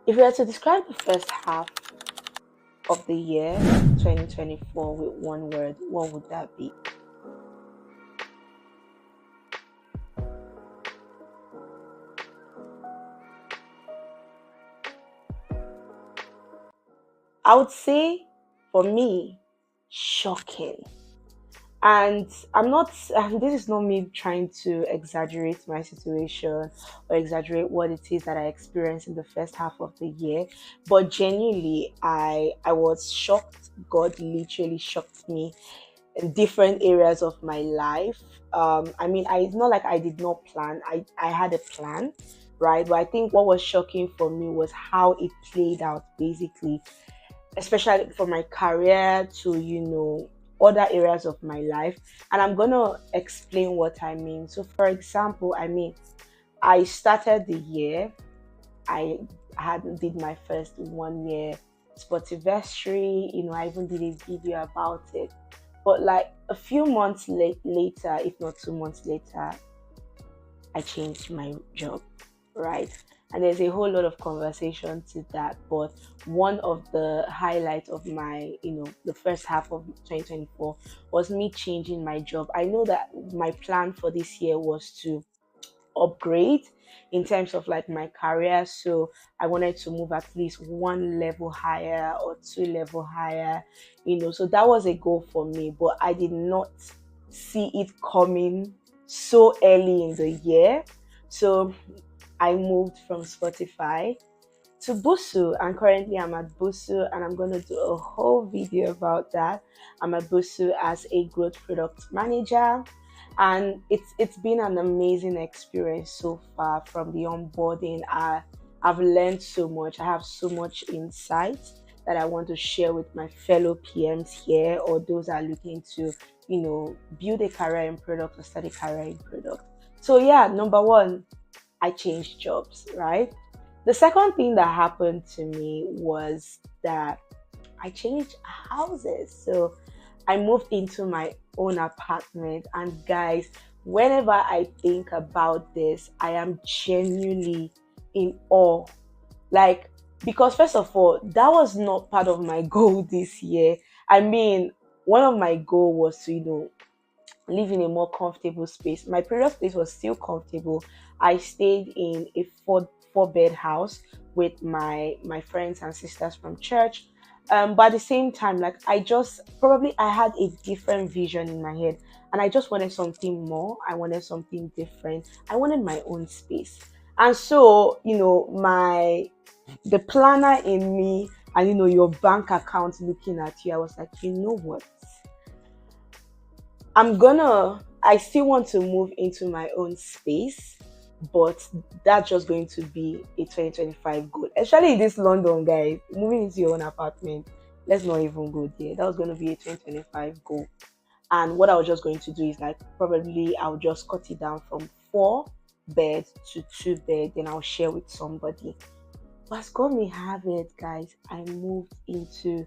If we were to describe the first half of the year 2024 with one word, what would that be? I would say for me, shocking. And I'm not, and this is not me trying to exaggerate my situation or exaggerate what it is that I experienced in the first half of the year, but genuinely, I was shocked. God literally shocked me in different areas of my life. I mean, it's not like I did not plan. I had a plan, right? But I think what was shocking for me was how it played out, basically, especially for my career to other areas of my life. And I'm gonna explain what I mean. So, for example, I mean, I started the year. I had did my first 1 year sportiversary. I even did a video about it. But like a few months later, if not 2 months later, I changed my job, right? And there's a whole lot of conversation to that. But one of the highlights of my, the first half of 2024 was me changing my job. I know that my plan for this year was to upgrade in terms of like my career. So I wanted to move at least one level higher or two level higher, So that was a goal for me, but I did not see it coming so early in the year. So I moved from Spotify to Busu, and currently I'm at Busu, and I'm going to do a whole video about that. I'm at Busu as a growth product manager, and it's been an amazing experience so far. From the onboarding, I've learned so much. I have so much insight that I want to share with my fellow PMs here, or those that are looking to build a career in product or start a career in product. So yeah, number one, I changed jobs, right? The second thing that happened to me was that I changed houses. So I moved into my own apartment. And guys, whenever I think about this, I am genuinely in awe. Like, because first of all, that was not part of my goal this year. I mean, one of my goal was to, live in a more comfortable space. My previous place was still comfortable. I stayed in a four bed house with my friends and sisters from church. But at the same time, like I had a different vision in my head, and I just wanted something more. I wanted something different. I wanted my own space, and so my the planner in me, and your bank account looking at you, I was like, you know what? I still want to move into my own space, but that's just going to be a 2025 goal. Especially in this London, guys, moving into your own apartment, let's not even go there. That was going to be a 2025 goal. And what I was just going to do is like probably I'll just cut it down from 4 beds to 2 beds, then I'll share with somebody. But as God may have it, guys, I moved into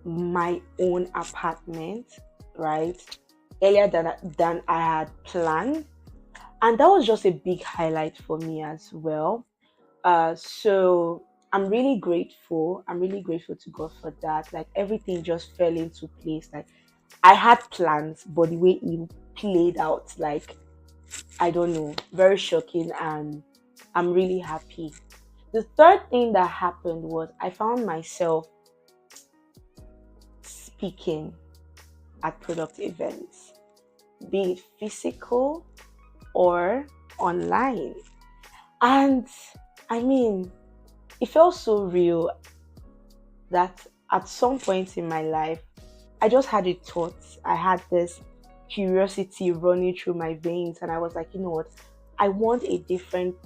my own apartment, right? Earlier than I had planned. And that was just a big highlight for me as well. So I'm really grateful. I'm really grateful to God for that. Like everything just fell into place. Like I had plans, but the way it played out, like I don't know, very shocking, and I'm really happy. The third thing that happened was I found myself speaking at product events, be it physical or online. And I mean, it felt so real that at some point in my life, I just had a thought. I had this curiosity running through my veins, and I was like, you know what? I want a different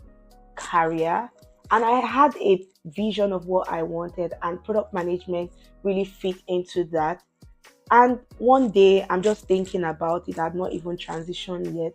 career. And I had a vision of what I wanted, and product management really fit into that. And one day I'm just thinking about it. I've not even transitioned yet.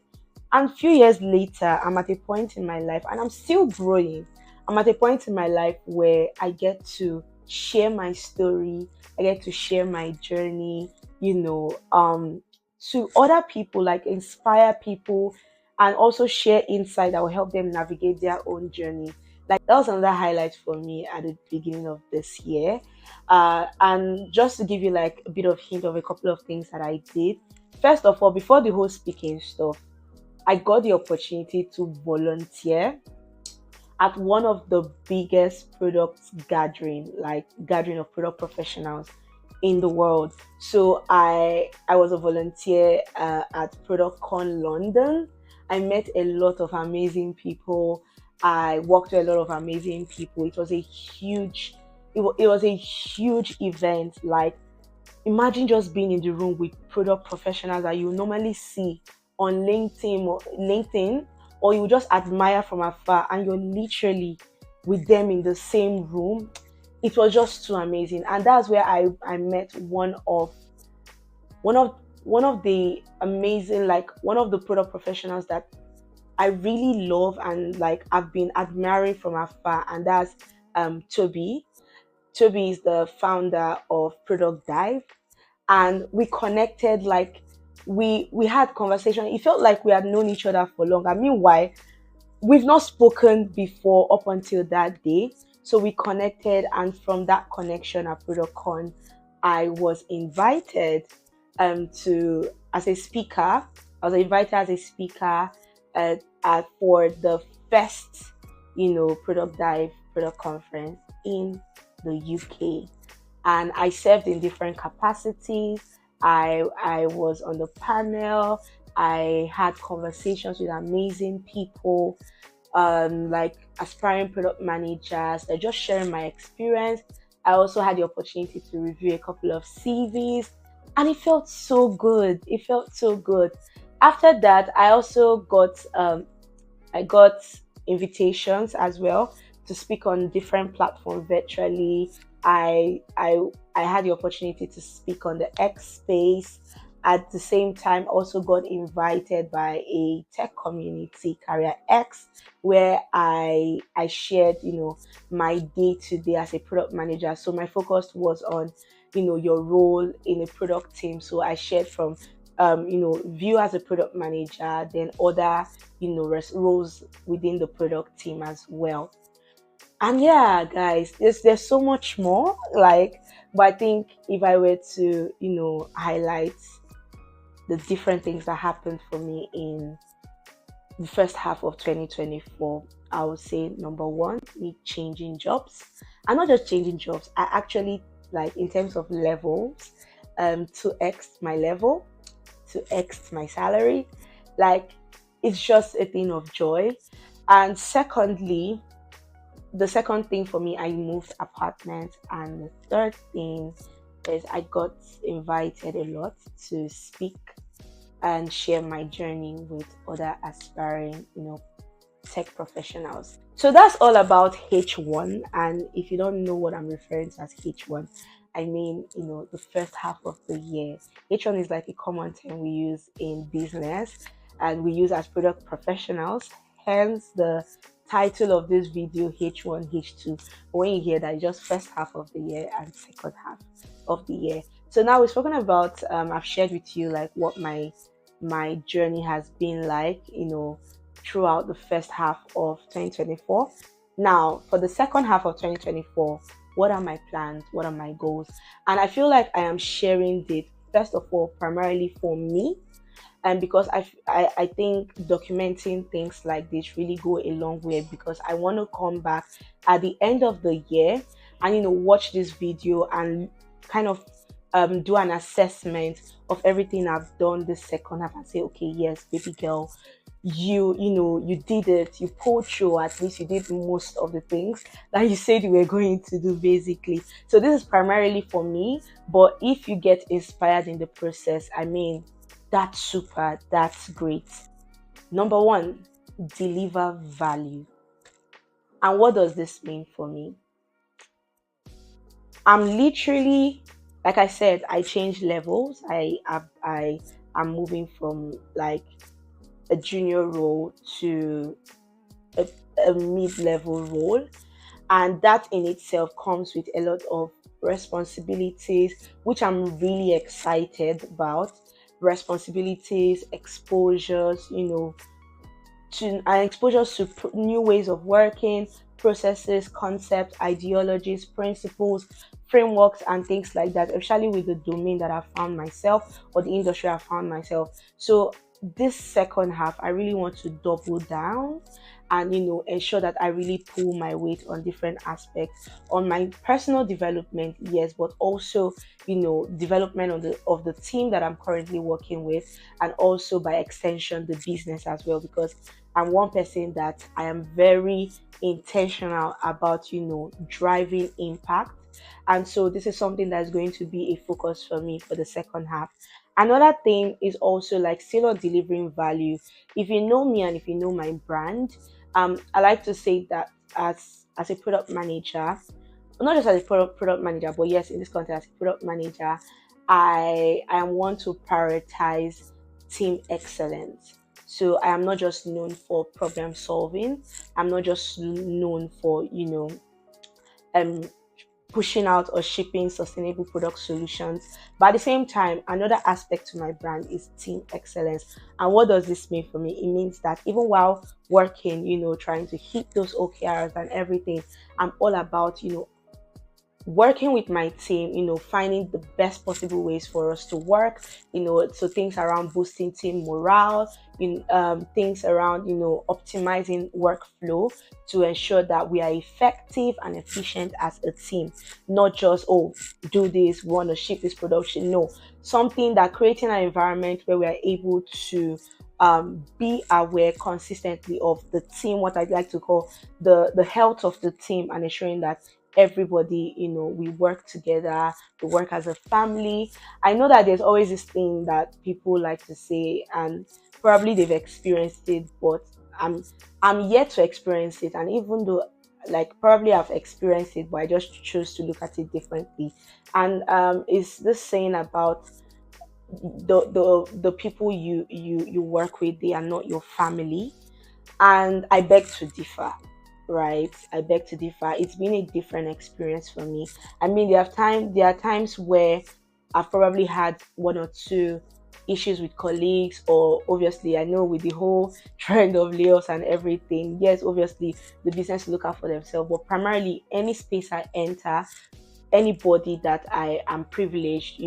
And a few years later, I'm at a point in my life, and I'm still growing. I'm at a point in my life where I get to share my story. I get to share my journey, to other people, like inspire people, and also share insight that will help them navigate their own journey. Like that was another highlight for me at the beginning of this year. And just to give you like a bit of hint of a couple of things that I did. First of all, before the whole speaking stuff, I got the opportunity to volunteer at one of the biggest product gathering of product professionals in the world. So I was a volunteer at ProductCon London. I met a lot of amazing people. I worked with a lot of amazing people. It was a it was a huge event. Like, imagine just being in the room with product professionals that you normally see on LinkedIn, or you just admire from afar, and you're literally with them in the same room. It was just too amazing, and that's where I met one of one of the amazing, like one of the product professionals that I really love and like I've been admiring from afar, and that's Toby. Toby is the founder of Product Dive, and we connected. Like, we had conversation. It felt like we had known each other for long, and meanwhile we've not spoken before up until that day. So we connected, and from that connection at ProductCon, I was invited to as a speaker. I was invited as a speaker for the first, Product Dive product conference in the UK, and I served in different capacities. I was on the panel. I had conversations with amazing people, like aspiring product managers. They're just sharing my experience. I also had the opportunity to review a couple of CVs, and it felt so good. It felt so good. After that, I got invitations as well to speak on different platforms virtually. I had the opportunity to speak on the X space. At the same time, also got invited by a tech community, Career X, where I shared, my day to day as a product manager. So my focus was on, your role in a product team. So I shared from view as a product manager, then other, roles within the product team as well. And yeah, guys, there's so much more. Like, but I think if I were to, highlight the different things that happened for me in the first half of 2024, I would say number one, me changing jobs. And not just changing jobs, I actually, like, in terms of levels, to X my level, to X my salary. Like, it's just a thing of joy. And secondly, the second thing for me, I moved apartments. And the third thing is I got invited a lot to speak and share my journey with other aspiring, tech professionals. So that's all about H1. And if you don't know what I'm referring to as H1, I mean, the first half of the year. H1 is like a common term we use in business and we use as product professionals. Hence the title of this video, H1, H2. When you hear that, it's just first half of the year and second half of the year. So now we've spoken about, I've shared with you like what my journey has been like, throughout the first half of 2024. Now, for the second half of 2024, what are my plans? What are my goals? And I feel like I am sharing this, first of all, primarily for me. And because I think documenting things like this really go a long way, because I want to come back at the end of the year and, watch this video and kind of do an assessment of everything I've done this second half and say, okay, yes, baby girl, you did it, you pulled through. At least you did most of the things that you said you were going to do, basically. So this is primarily for me, but if you get inspired in the process, I mean, that's super, that's great. Number one, deliver value. And what does this mean for me? I'm literally, like I said, I changed levels. I am moving from like a junior role to a mid-level role, and that in itself comes with a lot of responsibilities, which I'm really excited about. Responsibilities, exposures, to new ways of working, processes, concepts, ideologies, principles, frameworks, and things like that, especially with the domain that I found myself or the industry I found myself. So this second half, I really want to double down and ensure that I really pull my weight on different aspects on my personal development, yes, but also development of the team that I'm currently working with, and also by extension the business as well, because I'm one person that I am very intentional about driving impact. And so this is something that's going to be a focus for me for the second half. Another thing is also like still on delivering value. If you know me and if you know my brand, I like to say that as a product manager, not just as a product manager, but yes, in this context, as a product manager, I am one to prioritize team excellence. So I am not just known for problem solving. I'm not just known for um pushing out or shipping sustainable product solutions. But at the same time, another aspect to my brand is team excellence. And what does this mean for me? It means that even while working, trying to hit those OKRs and everything, I'm all about, working with my team, finding the best possible ways for us to work, so things around boosting team morale, things around, optimizing workflow to ensure that we are effective and efficient as a team, not just, oh, do this, we want to ship this production. No, something that creating an environment where we are able to be aware consistently of the team, what I'd like to call the health of the team, and ensuring that everybody, we work together, we work as a family. I know that there's always this thing that people like to say, and probably they've experienced it, but I'm yet to experience it. And even though, like, probably I've experienced it, but I just choose to look at it differently. And it's this saying about the people you work with, they are not your family. And I beg to differ, right? I beg to differ. It's been a different experience for me. I mean, there are times where I've probably had one or two issues with colleagues, or obviously I know with the whole trend of layoffs and everything, yes, obviously the business look out for themselves, but primarily any space I enter, anybody that I am privileged,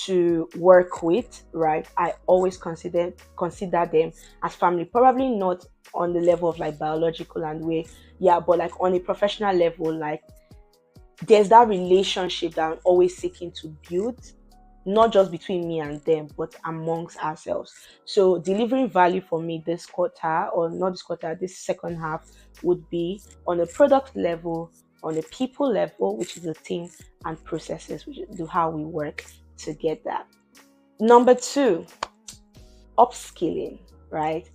to work with, right? I always consider them as family. Probably not on the level of like biological and way, yeah, but like on a professional level, like there's that relationship that I'm always seeking to build, not just between me and them, but amongst ourselves. So delivering value for me this quarter, or not this quarter, this second half, would be on a product level, on a people level, which is the team, and processes, which is how we work together. Number two, upskilling, right?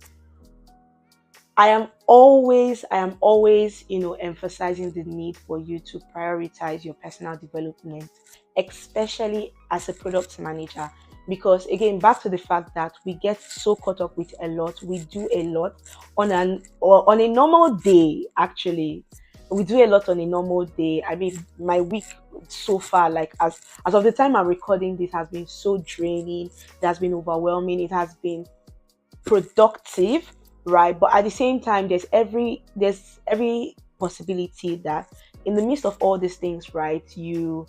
I am always, emphasizing the need for you to prioritize your personal development, especially as a product manager. Because again, back to the fact that we get so caught up with a lot, we do a lot on a normal day. Actually, we do a lot on a normal day. I mean, my week so far, like as of the time I'm recording this, has been so draining. It has been overwhelming. It has been productive, right? But at the same time, there's every possibility that in the midst of all these things, right, you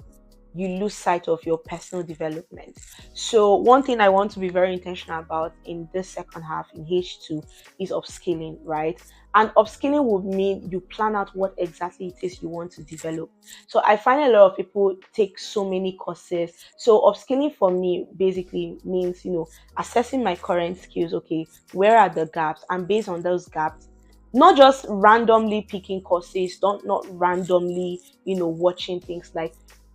lose sight of your personal development. So one thing I want to be very intentional about in this second half in H2 is upskilling, right? And upskilling would mean you plan out what exactly it is you want to develop. So I find a lot of people take so many courses. So upskilling for me basically means, assessing my current skills. Okay, where are the gaps? And based on those gaps, not just randomly picking courses, don't not randomly, watching things, like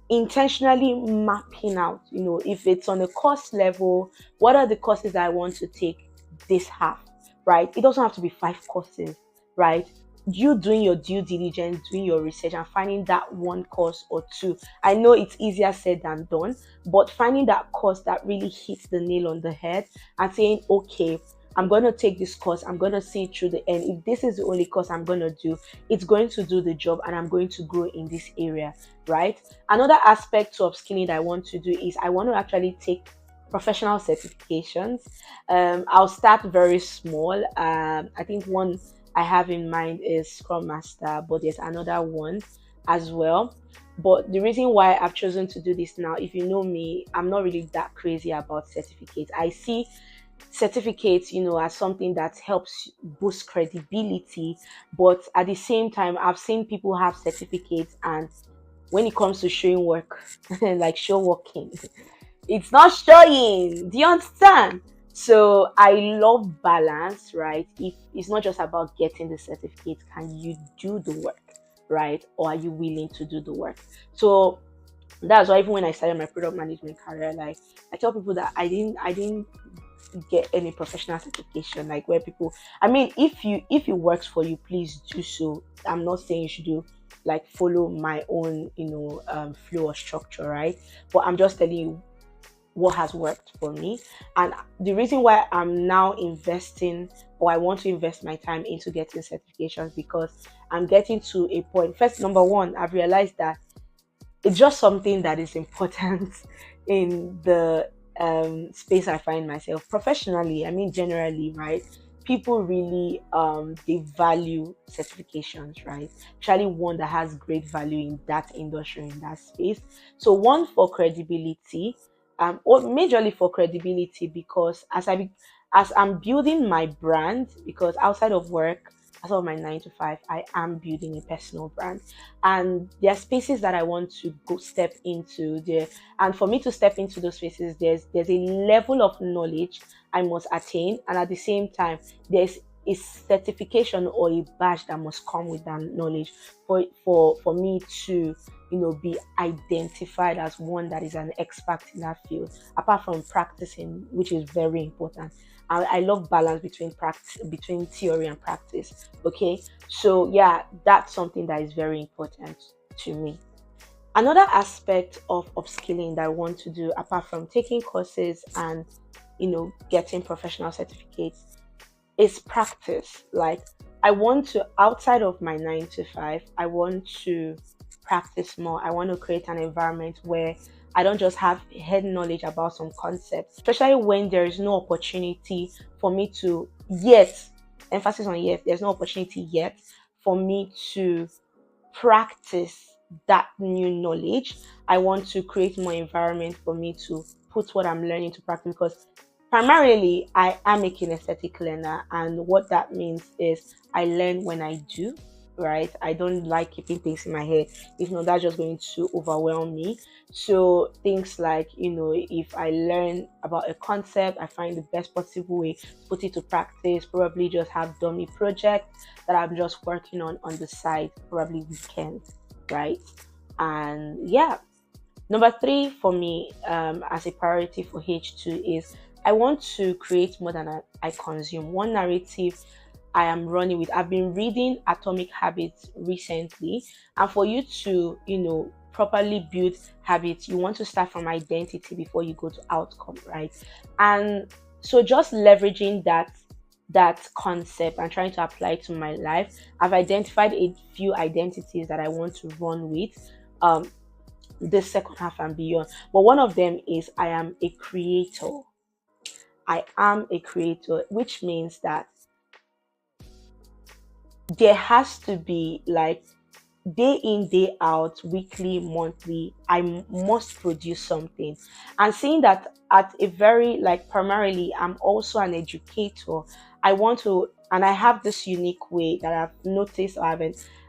intentionally mapping out, if it's on a course level, what are the courses I want to take this half, right? It doesn't have to be 5 courses, right? You doing your due diligence, doing your research, and finding that one course or two. I know it's easier said than done, but finding that course that really hits the nail on the head and saying, okay, I'm going to take this course, I'm going to see it through the end. If this is the only course I'm going to do, it's going to do the job and I'm going to grow in this area, right? Another aspect to upskilling that I want to do is I want to actually take professional certifications. I'll start very small. I think one I have in mind is Scrum Master, but there's another one as well. But the reason why I've chosen to do this now, if you know me, I'm not really that crazy about certificates. I see certificates, as something that helps boost credibility, but at the same time, I've seen people have certificates, and when it comes to showing work, like show working, it's not showing. Do you understand? So I love balance, right? If it's not just about getting the certificate, can you do the work, right? Or are you willing to do the work? So that's why even when I started my product management career, like I tell people that I didn't get any professional certification, like where people, I mean, if it works for you, please do so. I'm not saying you should do like follow my own flow or structure, right? But I'm just telling you what has worked for me. And the reason why I'm now investing, or I want to invest my time into getting certifications, because I'm getting to a point. First, number one, I've realized that it's just something that is important in the space I find myself professionally. I mean, generally, right? People really they value certifications, right? Especially one that has great value in that industry, in that space. So one for credibility, or majorly for credibility, because as I'm building my brand, because outside of work, outside of my 9 to 5, I am building a personal brand, and there are spaces that I want to go step into there. And for me to step into those spaces, there's a level of knowledge I must attain, and at the same time, there's a certification or a badge that must come with that knowledge for me to be identified as one that is an expert in that field, apart from practicing, which is very important. I love balance between practice, between theory and practice. Okay, so yeah, that's something that is very important to me. Another aspect of upskilling that I want to do, apart from taking courses and getting professional certificates, is practice. Like, I want to, outside of my 9 to 5, I want to practice more. I want to create an environment where I don't just have head knowledge about some concepts, especially when there is no opportunity for me to yet, emphasis on yet, there's no opportunity yet for me to practice that new knowledge. I want to create more environment for me to put what I'm learning to practice, because primarily I am a kinesthetic learner, and what that means is I learn when I do, right? I don't like keeping things in my head. If not, that's just going to overwhelm me. So things like, if I learn about a concept, I find the best possible way to put it to practice, probably just have dummy projects that I'm just working on the side, probably weekends, right? And yeah, number three for me, as a priority for H2, is I want to create more than I consume. One narrative I am running with, I've been reading Atomic Habits recently, and for you to, properly build habits, you want to start from identity before you go to outcome, right? And so just leveraging that concept and trying to apply it to my life, I've identified a few identities that I want to run with. This second half and beyond. But one of them is I am a creator. I am a creator, which means that there has to be, like, day in, day out, weekly, monthly, must produce something. And seeing that at a very, like, primarily, I'm also an educator. I want to, and I have this unique way that I've noticed, or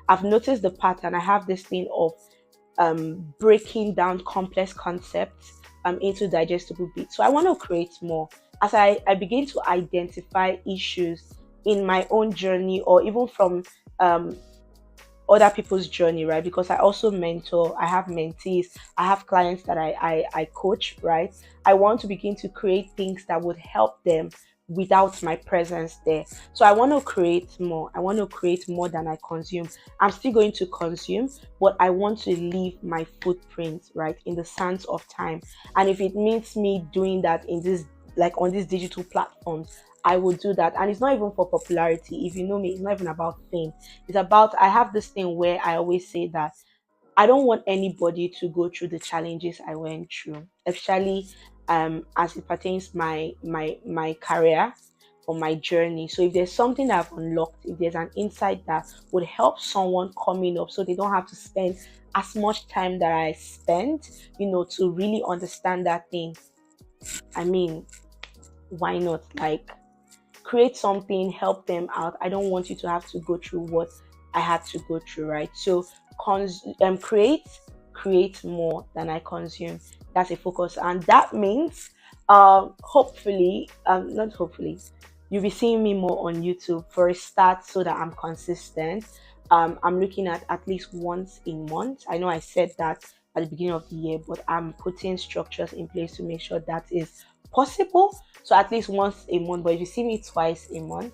I've noticed the pattern. I have this thing of breaking down complex concepts into digestible bits. So I want to create more. As I begin to identify issues in my own journey, or even from other people's journey, right? Because I also mentor, I have mentees, I have clients that I coach, right? I want to begin to create things that would help them without my presence there. So I want to create more. I want to create more than I consume. I'm still going to consume, but I want to leave my footprint, right, in the sands of time. And if it means me doing that in this, like on these digital platforms, I will do that. And it's not even for popularity. If you know me, it's not even about fame. It's about, I have this thing where I always say that I don't want anybody to go through the challenges I went through, especially as it pertains my career. for my journey. So if there's something that I've unlocked, if there's an insight that would help someone coming up so they don't have to spend as much time that I spent, to really understand that thing, I mean, why not? Like, create something, help them out. I don't want you to have to go through what I had to go through, right? So create more than I consume. That's a focus, and that means hopefully, not hopefully, you'll be seeing me more on YouTube for a start, so that I'm consistent. I'm looking at least once a month. I know I said that at the beginning of the year, but I'm putting structures in place to make sure that is possible. So at least once a month. But if you see me twice a month,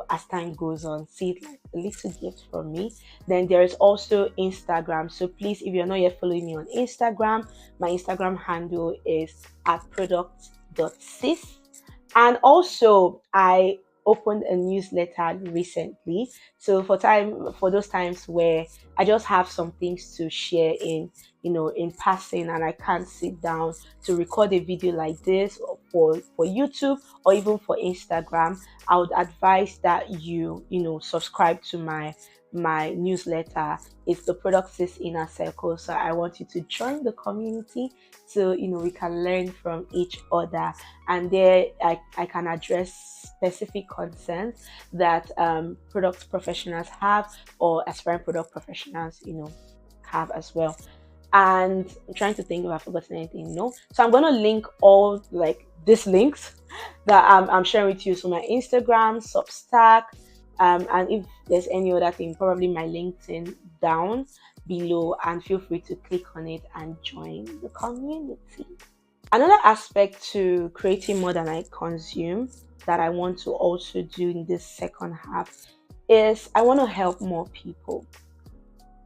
as time goes on, see it like a little gift from me. Then there is also Instagram. So please, if you're not yet following me on Instagram, my Instagram handle is at product.sis. And also, I opened a newsletter recently. So for those times where I just have some things to share in passing, and I can't sit down to record a video like this for YouTube or even for Instagram, I would advise that you subscribe to my newsletter. It's the Products Inner Circle. So I want you to join the community so we can learn from each other. And there I can address specific concerns that product professionals have, or aspiring product professionals have as well. And I'm trying to think if I've forgotten anything. No. So I'm gonna link all like these links that I'm sharing with you. So my Instagram, Substack, and if there's any other thing, probably my LinkedIn down below, and feel free to click on it and join the community. Another aspect to creating more than I consume that I want to also do in this second half is I want to help more people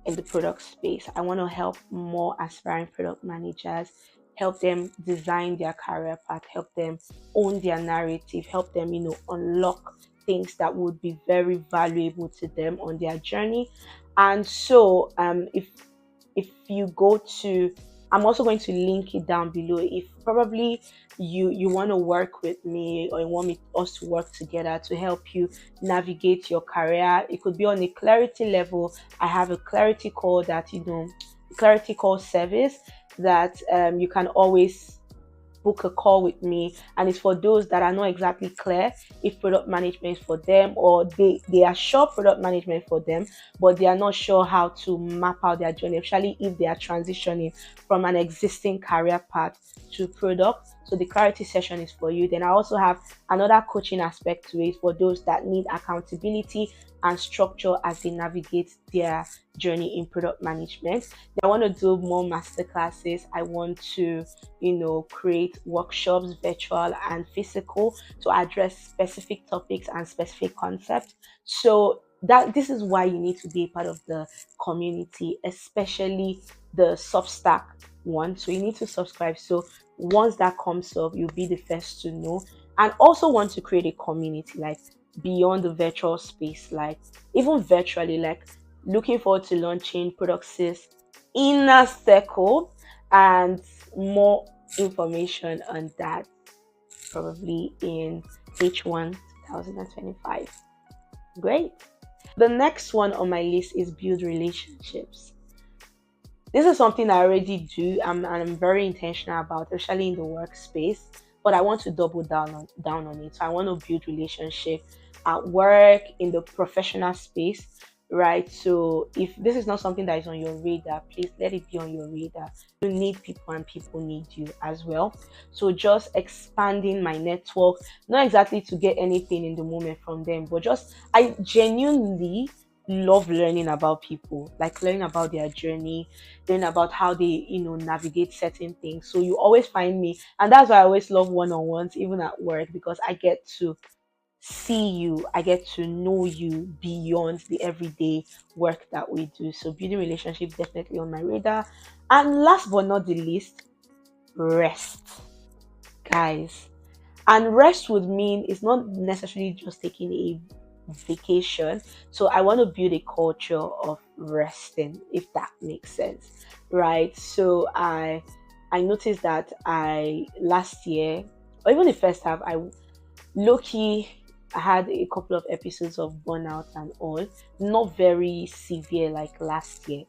in the product space. I want to help more aspiring product managers, help them design their career path, help them own their narrative, help them, unlock things that would be very valuable to them on their journey. And so, if you go to, I'm also going to link it down below. If probably you want to work with me, or you want us to work together to help you navigate your career, it could be on a clarity level. I have a clarity call that clarity call service that you can always book a call with me, and it's for those that are not exactly clear if product management is for them, or they are sure product management for them, but they are not sure how to map out their journey, especially if they are transitioning from an existing career path to product. So the clarity session is for you. Then I also have another coaching aspect to it for those that need accountability and structure as they navigate their journey in product management. I want to do more masterclasses. I want to, create workshops, virtual and physical, to address specific topics and specific concepts. So this is why you need to be a part of the community, especially the Substack one. So you need to subscribe. So once that comes up, you'll be the first to know. And also want to create a community, like beyond the virtual space, like even virtually, like looking forward to launching Products Inner Circle, and more information on that probably in H1 2025. Great. The next one on my list is build relationships. This is something I already do, and I'm very intentional about, especially in the workspace, but I want to double down on it. So I want to build relationship at work, in the professional space, right? So if this is not something that is on your radar, please let it be on your radar. You need people, and people need you as well. So just expanding my network, not exactly to get anything in the moment from them, but just I genuinely love learning about people, like learning about their journey, learning about how they navigate certain things. So you always find me, and that's why I always love one-on-ones, even at work, because I get to see you, I get to know you beyond the everyday work that we do. So building relationships definitely on my radar. And last but not the least, rest, guys. And rest would mean it's not necessarily just taking a vacation. So I want to build a culture of resting, if that makes sense, right? So I noticed that last year, or even the first half, I Low-key, I had a couple of episodes of burnout and all, not very severe like last year,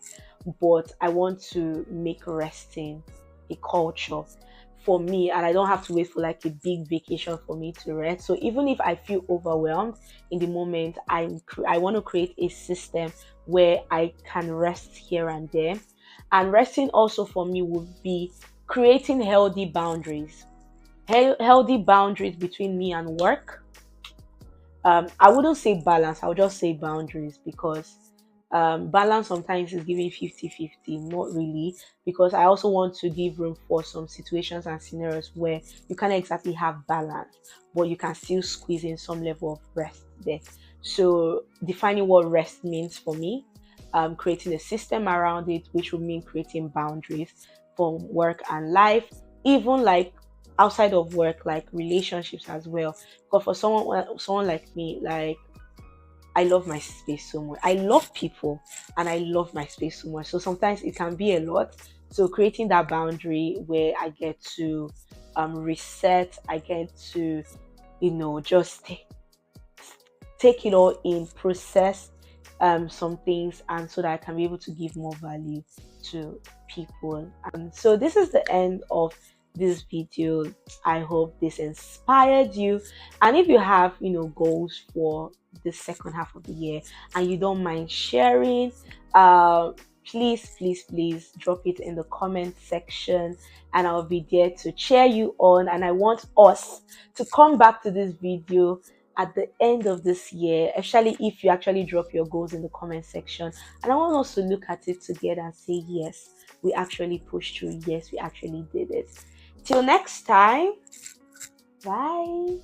but I want to make resting a culture for me, and I don't have to wait for like a big vacation for me to rest. So even if I feel overwhelmed in the moment, I want to create a system where I can rest here and there. And resting also for me would be creating healthy boundaries, healthy boundaries between me and work. I wouldn't say balance, I would just say boundaries, because balance sometimes is giving 50-50, not really, because I also want to give room for some situations and scenarios where you can't exactly have balance, but you can still squeeze in some level of rest there. So defining what rest means for me, creating a system around it, which will mean creating boundaries for work and life, even like outside of work, like relationships as well. But for someone like me, like I love my space so much. I love people and I love my space so much. So sometimes it can be a lot. So creating that boundary where I get to reset, I get to, just take it all in, process some things, and so that I can be able to give more value to people. And so this is the end of this video. I hope this inspired you. And if you have, goals for the second half of the year and you don't mind sharing, please drop it in the comment section, and I'll be there to cheer you on. And I want us to come back to this video at the end of this year, especially if you actually drop your goals in the comment section. And I want us to look at it together and say, yes, we actually pushed through. Yes, we actually did it. Till next time, bye.